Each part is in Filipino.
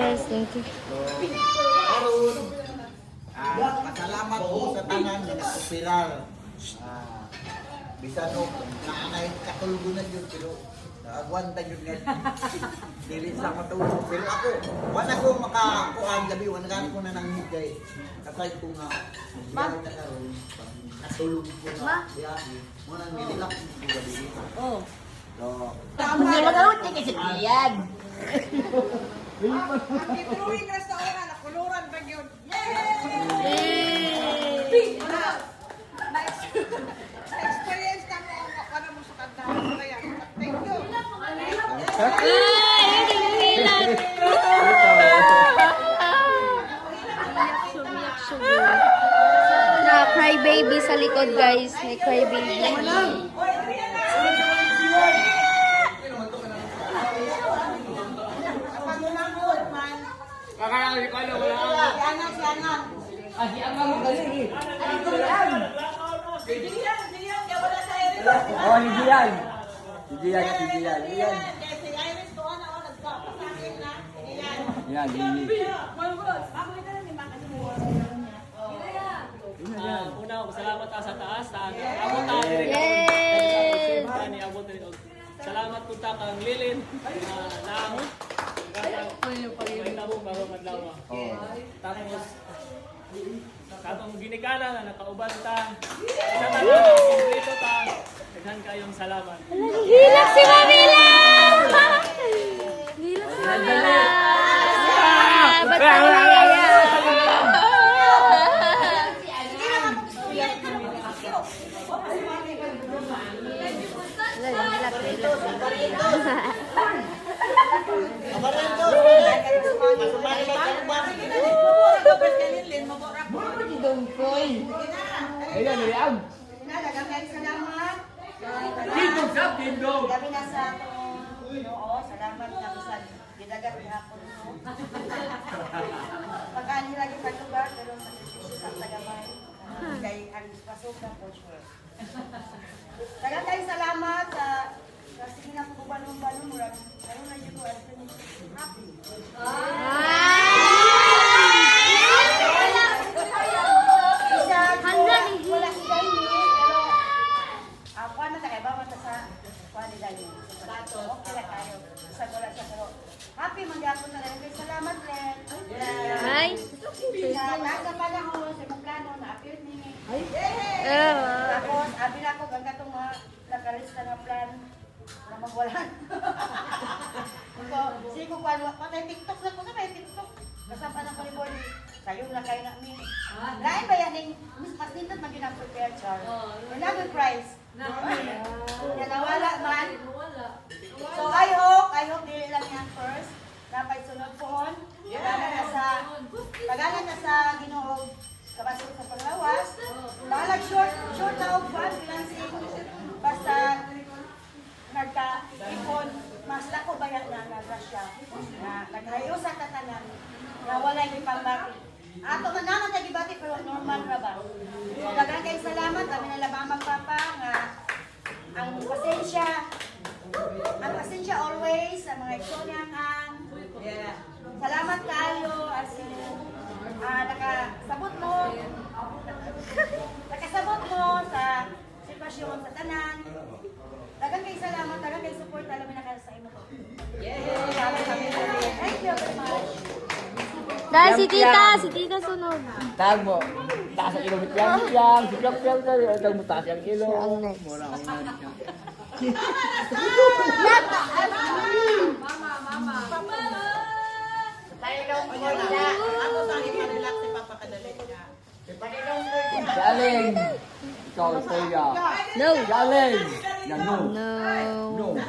Yes, thank you. Karon, pasalamat ko sa tanan nga nag-operar. Bisan o naanay katulugunan yun pero agwanta yun nga. Dili sa matulog. Pero ako, wala ko makakuan gabi, wala ko na nang higay. Kasay ko nga, biyahe na karon. Katulog ko na biyahe. Muna nililak ko gabi. Oh. So, Hindi mag-out ka sa tiyan. Itruwing restaurant, nakuluran ba yun? Na-experience na mo ang kapana mo sa kantahan. Kaya, thank you. Cry baby sa likod, guys. May cry baby. Oh, hindi yan. Hindi yan, hindi yan. Yan. Yan, hindi. Una, salamat sa taas. Abot tayo. Yes! Salamat po ta kang Lilin. Tapos, katong ginikana na nakauban ta. Dito ta. Daghan kayong salamat. Hilak si Mamila! Hilak si Mamila! Ba't ka Ayan, Miriam. Tindog sa tindog. Gabi na sa salamat na bisan gidagat gihapon mo. Pagani lagi sa lugar pero sa sa tagamay. Kay ang pasok na po sure. Dagan kay salamat sa sige na po balon-balon murag. Ano na jud ko happy. Wala si Dani, pero ako na tayo ba mata sa kuan ni Dani. Okay na tayo. Sa wala siya pero happy magyapon na rin. Salamat Len. Hi! Nasa pala ko sa mga plano na appear ni. Tapos abi na ko ganga tong mga nakalista nga plan na magwalan. So, sige ko kuan patay TikTok na ko sa may TikTok. Kasama na ko ni Boy. Sayo na kayo na mi. Lain ba yan yung mas nindot man ginag-prepare char. Wala good price. Yan nawala man. So I hope dili lang yan first. Napay sunod pohon. Pagana na sa Ginoo kabasok sa panglawas. Balag short na og fan financing. Basta nagka-ipon mas dako bayad na nagrasya. Na naghayo sa katanan. Na wala yung pambati. Ato man naman sa gibati pero normal ra ba. So daghang kay salamat kami na labang magpapa nga ang pasensya always sa mga iksonyangan. Yeah. Salamat kayo as nakasabot mo sa sitwasyon sa tanan. Daghang kay salamat, daghang kay support alam na kayo sa imo ko. Yeah. Thank you very much. Dahil si tita sunog. Tag mo. Taas ang ilong yang. Siklap-siklap na. Tag mo taas ang ilong. Ang next. Mura ang next. Ako sa ipa-relax si Papa kadali niya. Galing. Ikaw, Toya. No! Galing. Yan, no. No! No.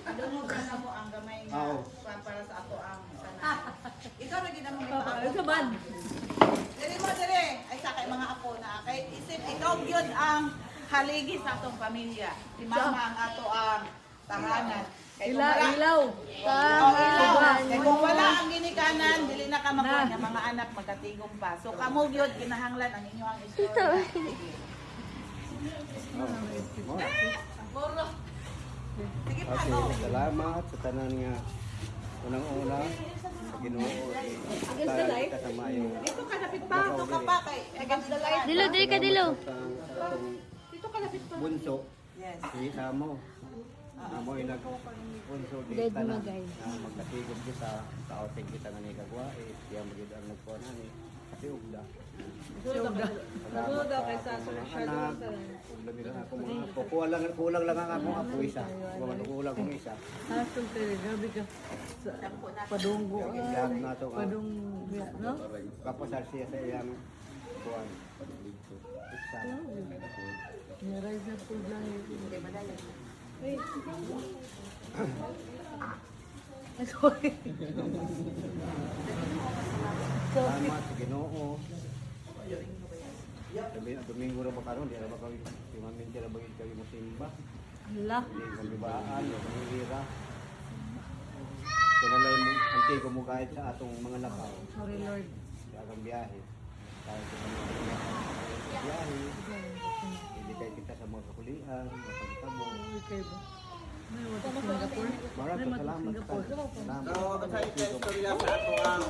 Dunod na mo ang gamay nga para sa ato ang sana. Ikaw na ginamo may paako. Diri. Ay sa kay mga apo na. Kay isip ikaw gyud ang haligi sa atong pamilya. Si mama ang ato ang tahanan. Ilaw! Kaya kung wala ang ginikanan, dili na ka makuha nga mga anak magkatigong pa. So kamo gyud kinahanglan ang inyong istorya. Sige pa, Okay, salamat sa tanan nga Unang-una, sa Ginoo, kasama yung Dito ka lapit pa. Dito ka pa kay against the light. Dilo, dili ka dilo. Dito ka lapit pa. bunso, Yes. kita mo. Amo yung nag-bunso di Dead ka na mo, guys. magkatigod kita, kaoting kita na ni Kagwa, diyan magiging ang nagpuan na ni kasi ugda. Salamat sa akong mga anak, labi lang ako mga apo. Kulang lang ang akong apo isa. Kulang kong isa. Padunggo. Lahat na ito ka. No? Kapasal siya sa iyang kuwan. Isa. Niray sa food lang yun. Sorry. Salamat sa Ginoo. Domingo ra ba karon, di ra ba kami timamin di ra ba kayo mo simba. Hala. Di kami baan, di kami hira. Kinalay mo, anti ko mo kahit sa atong mga lakaw. Sorry Lord. Sa atong biyahe. Kahit sa mga biyahe. Hindi kayo kita sa mga kakulian, mga pagtabo. Okay ba? May wata sa Singapore. Maraming salamat ka. Salamat. So, sa istorya sa ato ang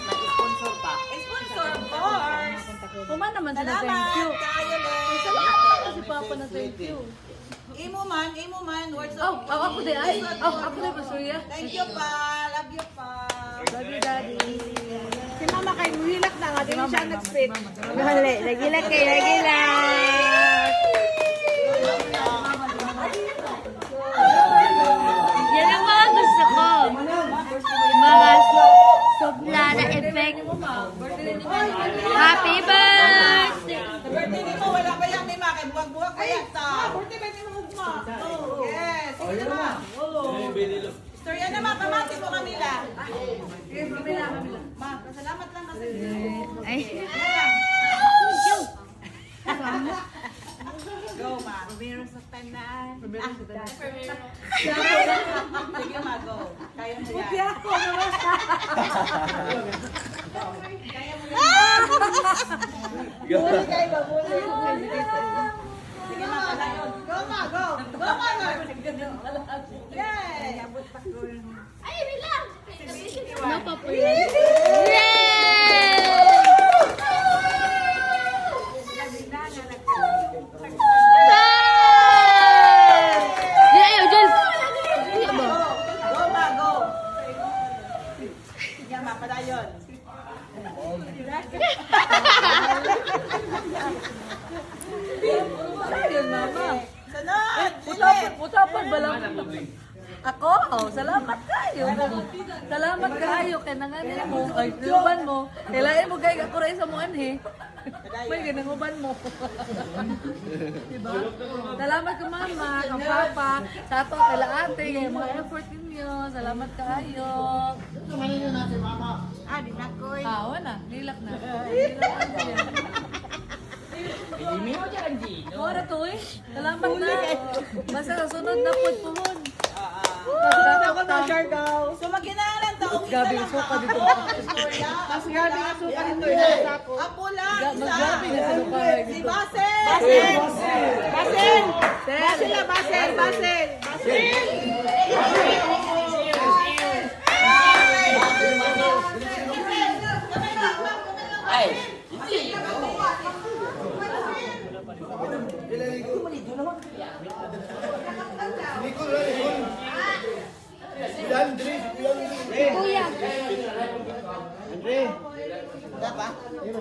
nag-sponsor pa. Sponsor, of course. Kuman naman sila thank Salamat. you. Kayo din. Salamat kasi Papa na thank you. Imo man, words of Ako din ay. Ako din Pasuya. Thank you pa. Love you pa. Love you, Daddy. Si Mama kay muhilak na nga, din siya nag-spit. Dali, nagilak kayo, nagilak. Yan ang mga gusto ko. Mga sobla na effect. Happy birthday! Sa birthday nimo, wala ba yung may makay? Buwag-buwag ba yan sa? Birthday ba nimo ugma? Yes. Sige na ma. Storya na ma, pamati mo kanila. Ma, salamat lang kasi. Ay. Go ma. Meron sa tanan. Sige ma, go. Kaya mo yan. Kaya mo yan. Sige ma, palayon. Go ma, go. Go ma, go. Yay! Di ayaw, Jel. Di ba? Go ma, go. Sige ma, palayon. Ayun, Mama. Sunod! Putapan ba lang? Ako? Oh, salamat kayo. Salamat kayo. Kaya nanganin mo. Ay, niluban mo. Kailangan mo gaya ako rin sa mo anhe. May ginanguban mo. Diba? Salamat ka mama, kang papa, sa ato, kaila ate, kaya mga effort ninyo. Salamat kayo. Di na ko. Wala. Nilak na. Nilak na yan. Mora to eh. Salamat na. Basta sa sunod na po puhon. Ako na share daw. So magkinalan taong isa Gabi, lang suka dito. Mas gabi nga suka dito yung ako. Apo lang, isa. Maggabi na sa lupa. Si Basel! Basil! Basil na, Basil! Basil! Basil! Kuya. Andre,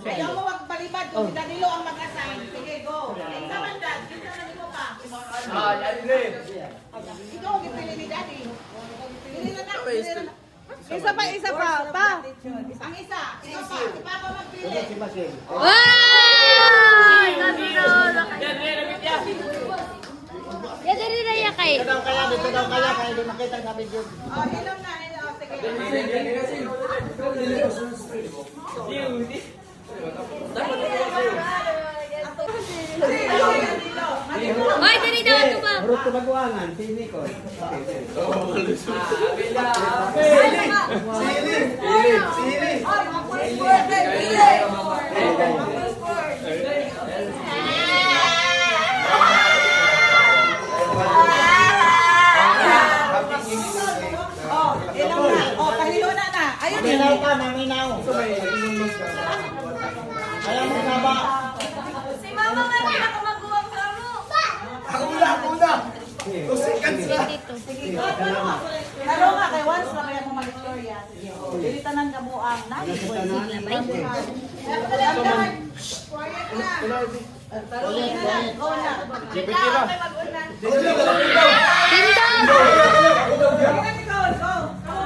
Ayaw mo magpalibad kung Danilo ang mag-assign. Sige, go. Isa man dad, kita na mo pa. Ikaw ang ipili ni Daddy. Pili na na. Isa pa, pa! Ang isa, ikaw pa. Si Papa magpili. si Masing. Wow! Yan din na yan kay. Dito daw kaya, kaya di makita sa video. Oh, hilom na. Oh, sige. Hoy, dili daw ito ba? Urut ko baguangan, si Nico. Oh, ilang Ayun Maminaw ka, maminaw. Ayaw mo na ba? Si Mama nga hindi ako magbuwang sa mo. Ako muna. 2 seconds na. Dito. Pero nga, kay once na kaya mo mag-istorya. Sige. Dilitanan ka mo ang namin. Quiet na. Go na.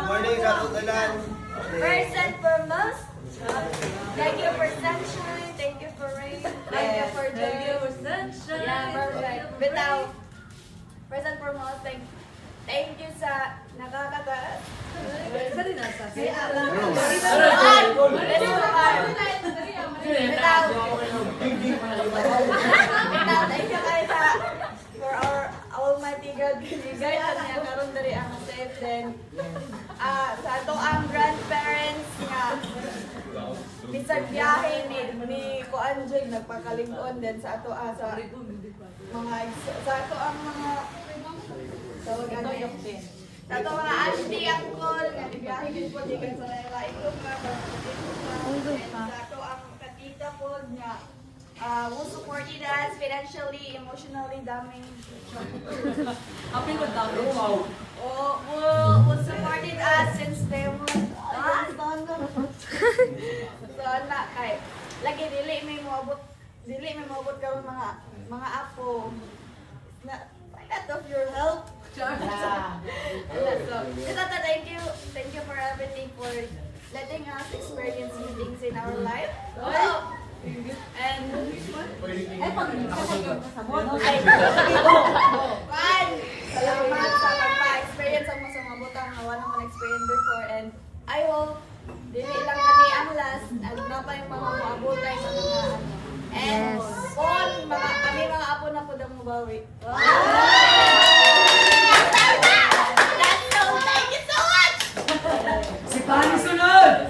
Morning, katutulan. First and foremost, thank you for sunshine, thank you for rain, thank you for joy. Thank you for sunshine. Yeah, perfect. Bitaw, first and foremost, thank you sa nakakataas. Isa din nasa. Bitaw, thank you kayo for our almighty God. Guys, ano yan, karon dari ang safe din. Sa ato ang grandparents nga bisag biyahe ni Kuan Jig nagpakalingon din sa ato sa mga sa ato ang mga tawag ano yung din. Sa ato mga auntie, uncle, nga biyahe din po di kan sa lain ko nga sa ato ang katita po nga who supported us financially, emotionally, damaged. Apil ko daw. Who supported us since day one. So, na kay lagi dili may moabot karon mga apo. Na out of your help. So, thank you for everything, for letting us experience new things in our life. And salamat sa pagpa-experience ang mga butang na wala naman experience before, and I hope dili lang kami ang last at na pa yung mga maabutay sa mga ano. And kami mga apo na po daw mo bawi. That's so, thank you so much!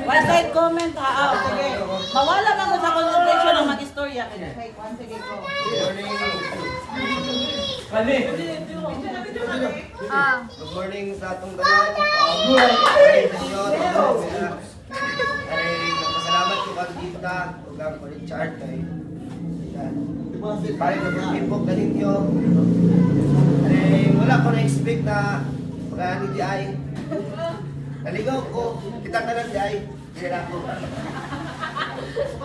One side comment ha. Sige. Mawala man ko sa concentration ng mag-istorya. Sige, one sige ko. Good morning sa atong tanan. Ay, nagpasalamat ko kang kita ug ang Richard kay pare ko pipok ganinyo. Ay, wala ko na-expect na pagani di ay. Naligaw ko, kita tanan di ay. Kaya ako.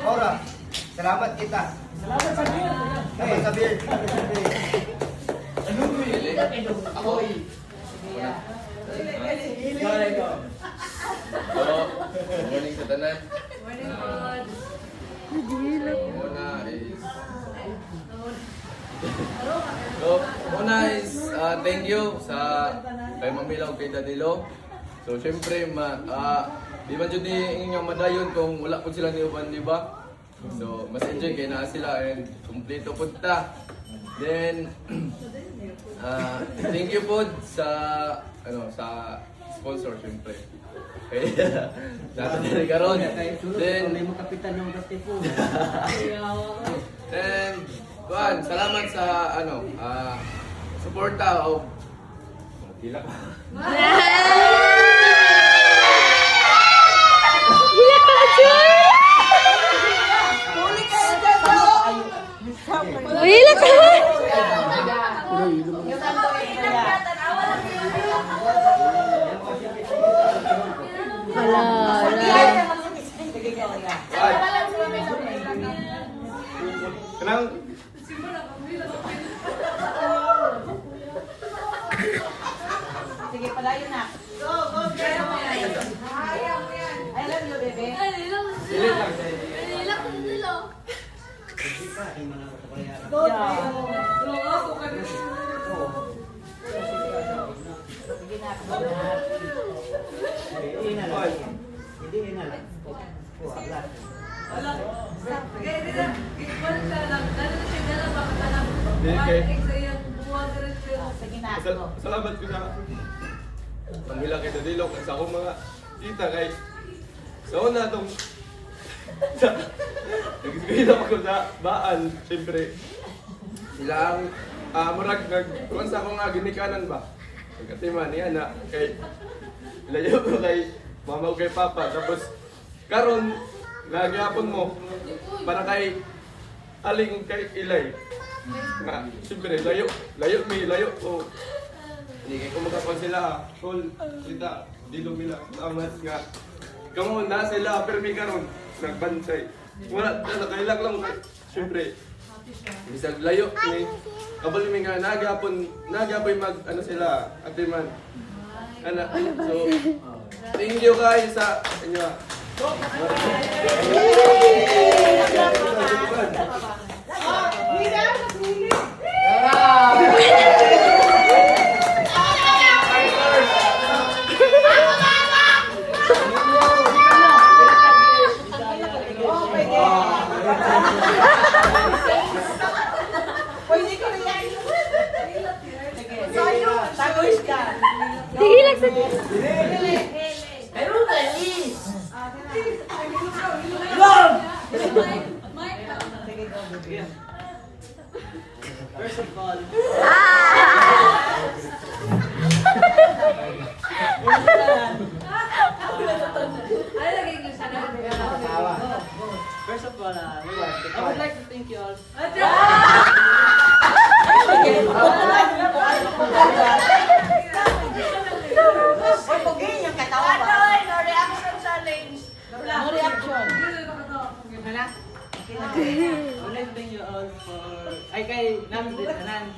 Ora, salamat kita. Salamat sa beer. Salamat sa beer. Morning sa tanan. Morning, God. Una is thank you sa kay Mamilaw kay Danilo. So syempre di man jud ni inyong madayon kung wala po sila niuban, di ba? So mas enjoy kay na sila and kumpleto pud ta. Then thank you po sa sa sponsor syempre. Okay. Dapat na karon. Then And kuan, salamat sa suporta o dila ka. Wala ka! Kanang Sige, palayo na. Go, go, kaya mo yan. I love you, bebe. Go, sige na. Hindi inal. Aglat. Sige na. salamat ko sa Pamila kay Danilo kay sa akong mga kita kay sa una tong nagsigila ako sa baan, siyempre sila ang murag nagkuhan sa akong ginikanan ba nagkatiman niya na kay layo ko kay mama o kay papa. Tapos, karon nagyapon mo, para kay aling kay Ilay. Nga, siyempre, layo ko. Hindi kayo kumagapag sila, Tol, Rita, Dilo Mila, Amat nga. Kamu na sila, pero may karon, nagbantay. Wala, nakailang lang kay, siyempre. Bisag layo ni kabalo mi nga nagyapon mag ano sila atiman. Ana so thank you guys sa inyo. Pwede ko rin yan. Tagois ka. Sige lang sa... First of all, I would like to thank you all. Uy, pugin yung katawan ba? No reaction challenge. No reaction. I would like to thank you all for ay kay Namdit Tanan,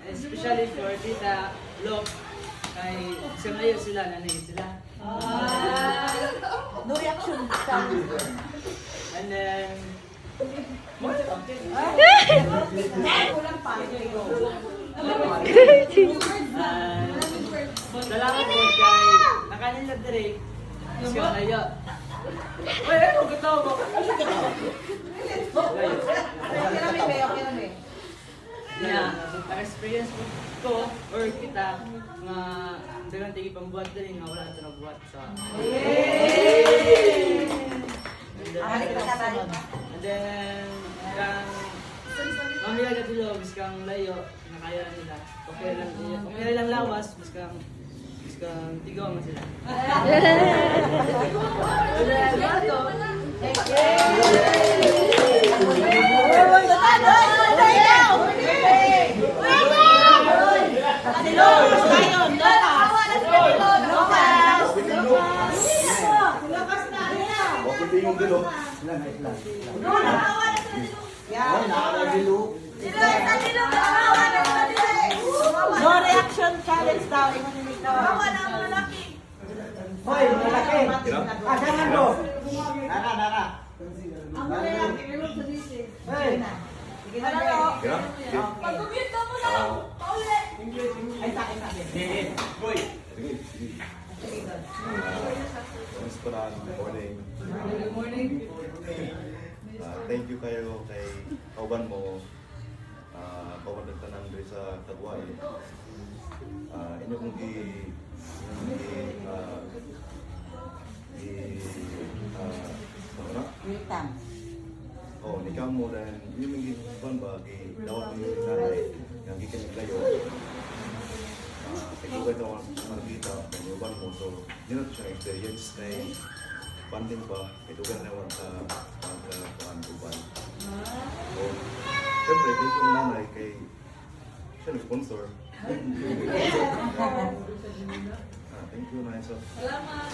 especially for Tita Lok. Kay sinayo sila, nanay sila. No reaction. And then salamat po kay nakanila dire siya layo. Uy, ano gitaw mo? Yeah, experience ko or kita nga dagang tigi pambuhat din nga wala ito nagbuhat sa. And then kang mamila ka dilo bis kang layo nakaya nila. Okay lang lawas bis kang tigaw man sila. No reaction challenge daw. Hoy, malaki. Jangan bro. Nara. Hey. Pag-commute ka muna. Pauli. Ay, sa akin. Good morning. Thank you kayo kay kauban mo. Kauban ng tanan diri sa Tagway. Inyo kong ni kamu dan ini mungkin ban bagi dawat ni nanay yang gikan layo. Ikaw ito ang markita ng ban mo so dito siya experience kay banding ba ito ka naman sa pagkakuan. So siyempre dito yung nanay kay siya nag-sponsor. Thank you, Naisa. Salamat.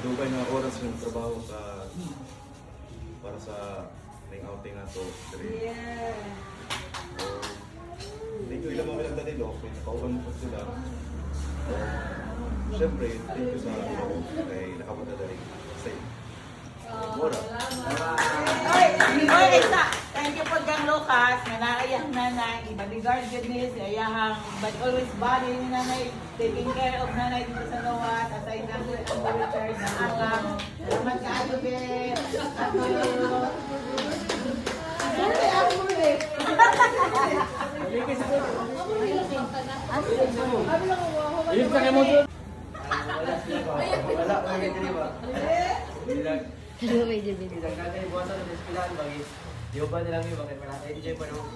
Mga na oras yung trabaho sa para sa ring outing na to. Yeah. So, thank you ilang mga lang dito. Kung nakauban mo sila. So, siyempre, thank you sa kay nakapunta dali. Safe. Mora. Oy, Isa. Thank you po kang Lucas. Nanayang nanay. Ibaligard yun ni si Ayahang. But always body ni nanay. Taking care of nanay dito sa Noat. Aside na po ang Richard ng Akam. Salamat ka, Alubet. Ayun sa kay mo dun. Wala, hindi ba? Hello, medyo medyo. Isang kagay buwasan ng espilahan bagi. Di ba nila may bakit para enjoy pa naman.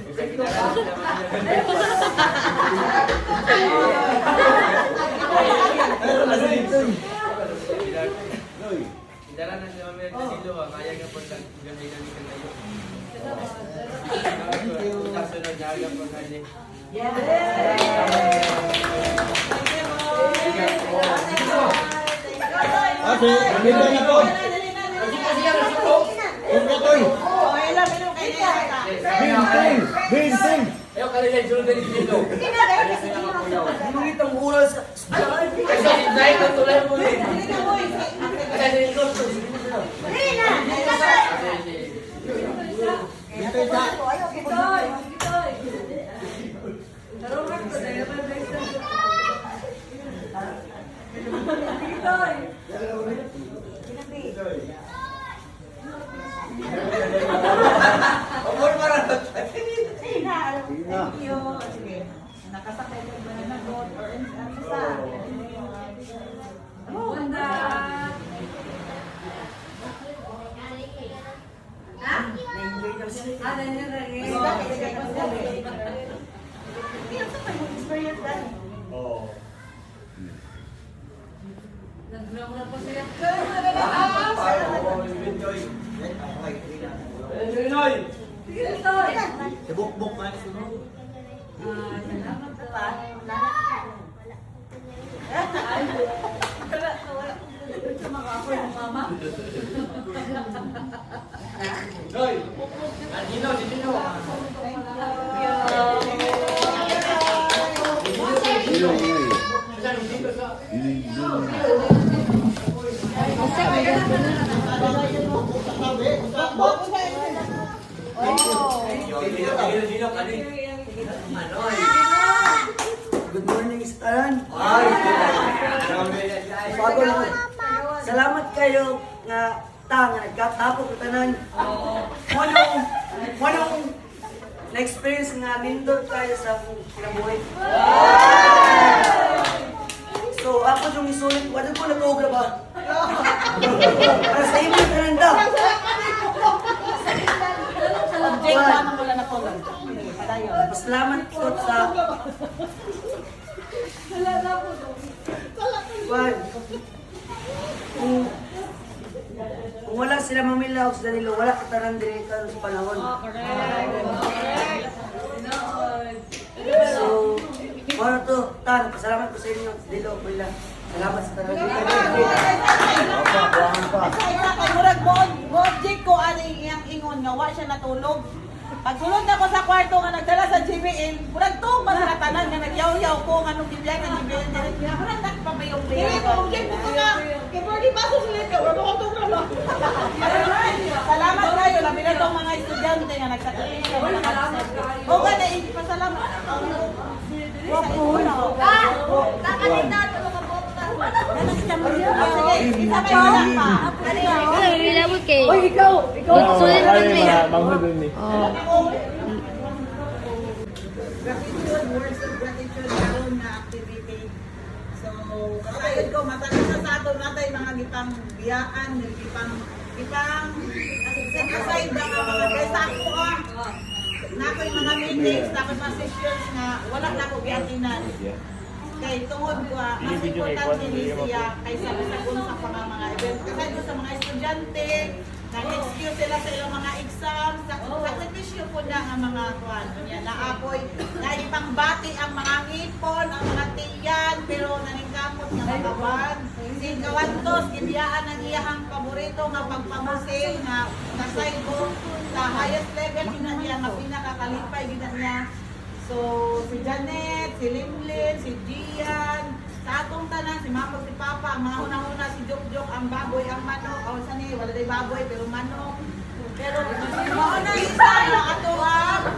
Isa kita lang. Dala na si Mami at Silo, kaya ka po sa gabi-gabi ka tayo. Kasunod na agad po kayo. Ayaw ka rin sunod na dito. Ngunit ang oras sa Kasi dahil ka tulay mo rin. Kasi ito. Thank you. Sige. Nakasakay ka ba na boat or ano sa? Wanda. Na-enjoy daw siya. Ano yun rin? Experience na. Nag-ground po siya. Sige, Toy. Buk-buk man sunod. Salamat Pa. sa mga ako yung mama. Good morning, Staran. Bago lang. Salamat kayo nga nagkatapok ko tanan. Manong na-experience nga nindot kayo sa akong kinabuhi. So, ako yung isulit. Wala ko na ba? Para sa inyo, kananda. Object pa nang wala na po. Pasalamat ko sa... Juan, kung wala sila mamilaw sa Danilo, wala ka tarang direkta sa panahon. So, ano to, Tan, pasalamat ko sa inyo, Dilo, Mila. Salamat sa tarang Murag mo object ko ani iyang ingon nga wa siya natulog. Pagsulod na ko sa kwarto nga nagdala sa GBL, murag to man sa tanan nga nagyaw-yaw ko nga nung gibiyan ng GBL direct nga murag nagpamayong player. Dili ko object ko nga kay Birdie baso sila ka wala ko to gramo. Salamat kayo labi na tong mga estudyante nga nagsakripisyo sa mga absent. O nga na pasalamat. Uy, ikaw! Sulit naman rin. Gratitude, words of gratitude karon na activity. So, kasayod ko matagal na sa ato natay mga gipang biyaan, gipang set aside na mga guys sa ako na ako yung mga meetings, na ako yung mga sessions nga wala na ako biatinan. Kay tungod ko, mas importante ni siya kaysa masagun sa mga event. Kasi doon sa mga estudyante, nag-excuse sila sa ilang mga exams, sakripisyo po na ang mga kuwan. Naapoy, naipangbati ang mga ngipon, ang mga tiyan, pero naningkamot nga mga ban. Si Gawantos, gibiyaan ang iyahang paborito nga pagpamusil nga nasay ko sa highest level, gina niya nga pinakakalipay, gina niya. So, si Janet, si Limlin, si Gian, sa atong tanan, si Mamo, si Papa, ang mga una-una, si Jok-Jok, ang baboy, ang manok, o saan wala day baboy, pero manok. Pero, mauna isa na ato ang,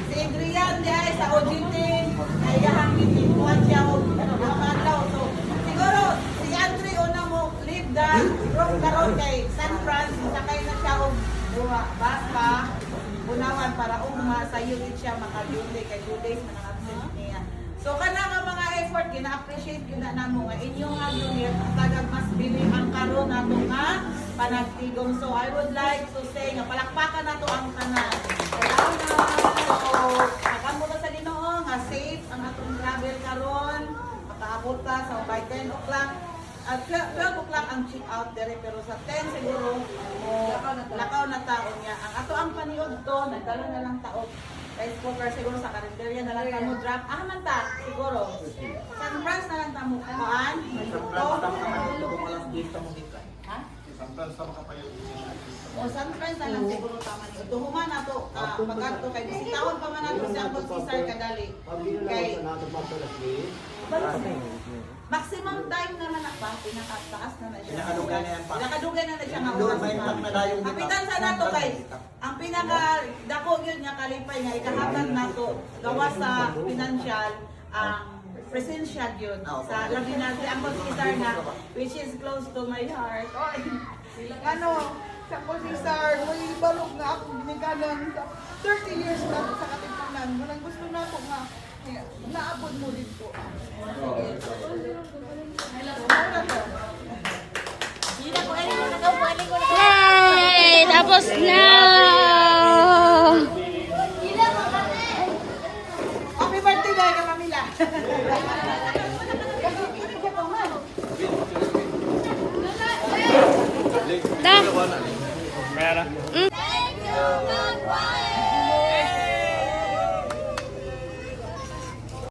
si Adrian, di ay sa Ojiting, naiyahang nitipuan siya, o mga so, siguro, si Andre, una mo, leave the road karon kay San Fran, sakay na siya, o bus pa, unawan para sa unit siya maka-duty kay 2 days na nang-absent niya. So kana nga mga effort gina-appreciate gyud na namo nga inyo nga unit tagad mas bili ang karon nato nga panagtigom. So I would like to say nga palakpakan nato ang tanan. Salamat. So, nakamo sa Ginoo nga safe ang ang atong travel karon. Makaabot ta sa by 10 o'clock. At 12 o'clock ang check out dire pero sa 10 siguro mo lakaw na taon niya. Ang ato ang paniod to, nagdala na lang taog. Rice cooker siguro sa karinderya na lang tamo drop. Man ta siguro. San Franz na lang tamo kuan. Ha? O San Franz na lang siguro tama ni. Duhuman nato pag-adto kay bisitahon pa man nato sa Uncle Cesar kadali. Kay maximum time naman na ba? Pinakataas na siya. Pinakadugay na yan pa. Pinakadugay na siya nga Doon oras may pa. tag na dayong Kapitan sa nato kay ang pinaka dako yun nga kalipay nga ikahatag nato gawas sa financial ang presensya yun sa labi na si Uncle Cesar na which is close to my heart. Oy, Ano, sa Cesar, may balog nga ako ginikanan sa 30 years na ako sa Katipunan. Walang gusto na ako nga, naabot mo dito. Yay! Tapos na! happy birthday dahil ka Mamila. Da! Mayara. Mm.